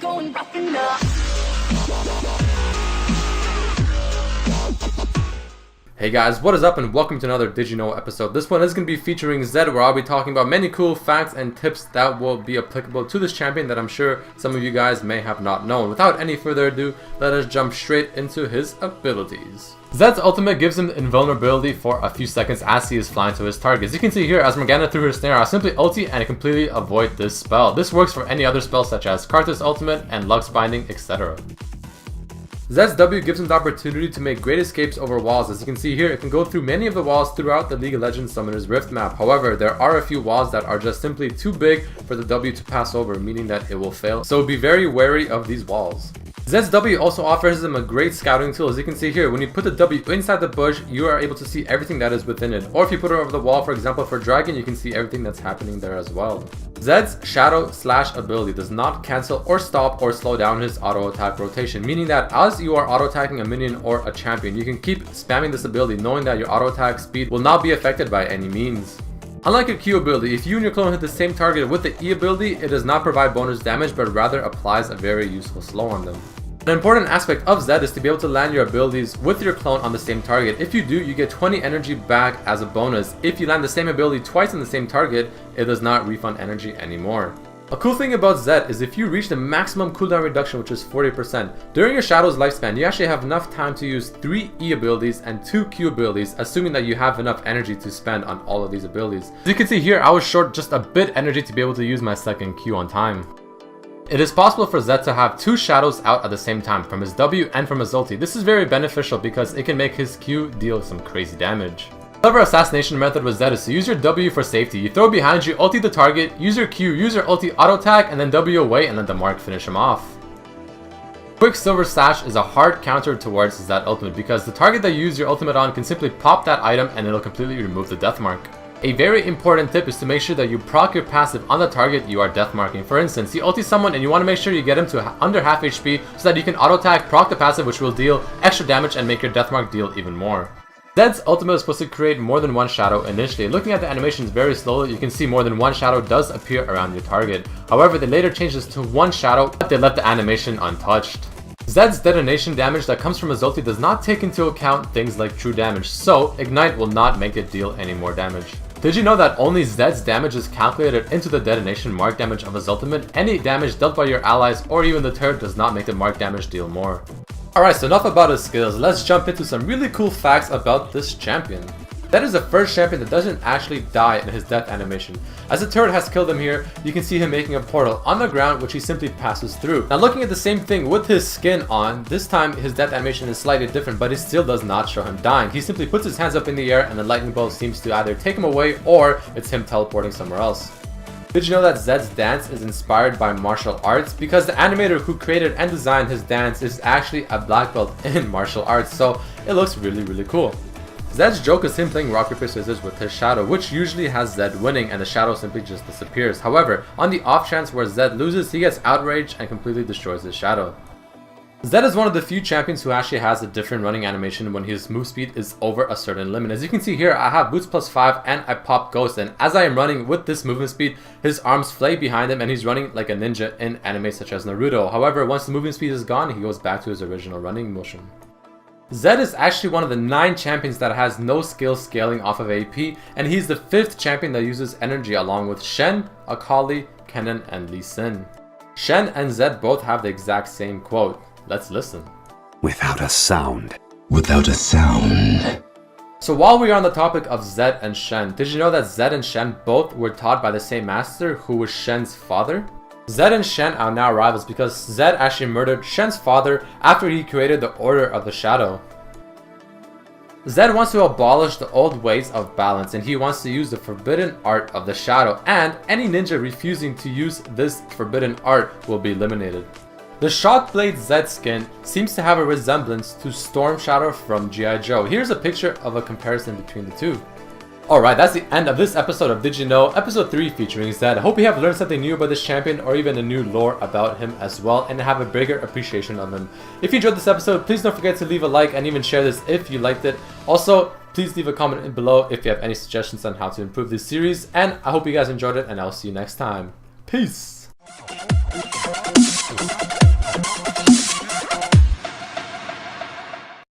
going rough enough. Hey guys, what is up and welcome to another Did You Know episode. This one is going to be featuring Zed, where I'll be talking about many cool facts and tips that will be applicable to this champion that I'm sure some of you guys may have not known. Without any further ado, let us jump straight into his abilities. Zed's ultimate gives him invulnerability for a few seconds as he is flying to his target. As you can see here, as Morgana threw her snare, I'll simply ulti and completely avoid this spell. This works for any other spell such as Karthus ultimate and Lux binding, etc. Zed's W gives him the opportunity to make great escapes over walls. As you can see here, it can go through many of the walls throughout the League of Legends Summoner's Rift map. However, there are a few walls that are just simply too big for the W to pass over, meaning that it will fail. So be very wary of these walls. Zed's W also offers him a great scouting tool. As you can see here, when you put the W inside the bush, you are able to see everything that is within it. Or if you put it over the wall, for example for Dragon, you can see everything that's happening there as well. Zed's Shadow Slash ability does not cancel or stop or slow down his auto attack rotation, meaning that as you are auto attacking a minion or a champion, you can keep spamming this ability knowing that your auto attack speed will not be affected by any means. Unlike your Q ability, if you and your clone hit the same target with the E ability, it does not provide bonus damage but rather applies a very useful slow on them. An important aspect of Zed is to be able to land your abilities with your clone on the same target. If you do, you get 20 energy back as a bonus. If you land the same ability twice on the same target, it does not refund energy anymore. A cool thing about Zed is if you reach the maximum cooldown reduction, which is 40%, during your Shadow's lifespan, you actually have enough time to use 3 E abilities and 2 Q abilities, assuming that you have enough energy to spend on all of these abilities. As you can see here, I was short just a bit energy to be able to use my second Q on time. It is possible for Zed to have 2 shadows out at the same time, from his W and from his ulti. This is very beneficial because it can make his Q deal some crazy damage. Another assassination method with Zed is to use your W for safety. You throw behind you, ulti the target, use your Q, use your ulti auto attack, and then W away and let the mark finish him off. Quicksilver Sash is a hard counter towards Zed ultimate because the target that you use your ultimate on can simply pop that item and it'll completely remove the death mark. A very important tip is to make sure that you proc your passive on the target you are death marking. For instance, you ulti someone and you want to make sure you get him to under half HP so that you can auto attack, proc the passive, which will deal extra damage and make your death mark deal even more. Zed's ultimate is supposed to create more than one shadow initially. Looking at the animations very slowly, you can see more than one shadow does appear around your target. However, they later change this to one shadow, but they left the animation untouched. Zed's detonation damage that comes from his ulti does not take into account things like true damage, so Ignite will not make it deal any more damage. Did you know that only Zed's damage is calculated into the detonation mark damage of his ultimate? Any damage dealt by your allies or even the turret does not make the mark damage deal more. Alright, so enough about his skills, let's jump into some really cool facts about this champion. Zed is the first champion that doesn't actually die in his death animation. As the turret has killed him here, you can see him making a portal on the ground which he simply passes through. Now looking at the same thing with his skin on, this time his death animation is slightly different, but it still does not show him dying. He simply puts his hands up in the air and the lightning bolt seems to either take him away or it's him teleporting somewhere else. Did you know that Zed's dance is inspired by martial arts? Because the animator who created and designed his dance is actually a black belt in martial arts, so it looks really cool. Zed's joke is him playing rock paper scissors with his shadow, which usually has Zed winning and the shadow simply just disappears. However, on the off chance where Zed loses, he gets outraged and completely destroys his shadow. Zed is one of the few champions who actually has a different running animation when his move speed is over a certain limit. As you can see here, I have boots +5 and I pop ghost, and as I am running with this movement speed, his arms flay behind him and he's running like a ninja in anime such as Naruto. However, once the movement speed is gone, he goes back to his original running motion. Zed is actually one of the 9 champions that has no skill scaling off of AP, and he's the 5th champion that uses energy along with Shen, Akali, Kennen, and Lee Sin. Shen and Zed both have the exact same quote. Let's listen. Without a sound. Without a sound. So while we are on the topic of Zed and Shen, did you know that Zed and Shen both were taught by the same master who was Shen's father? Zed and Shen are now rivals because Zed actually murdered Shen's father after he created the Order of the Shadow. Zed wants to abolish the old ways of balance and he wants to use the forbidden art of the shadow, and any ninja refusing to use this forbidden art will be eliminated. The Shockblade Zed skin seems to have a resemblance to Storm Shadow from G.I. Joe. Here's a picture of a comparison between the two. Alright, that's the end of this episode of Did You Know, episode 3 featuring Zed. I hope you have learned something new about this champion or even a new lore about him as well and have a bigger appreciation of him. If you enjoyed this episode, please don't forget to leave a like and even share this if you liked it. Also, please leave a comment below if you have any suggestions on how to improve this series, and I hope you guys enjoyed it and I'll see you next time. Peace!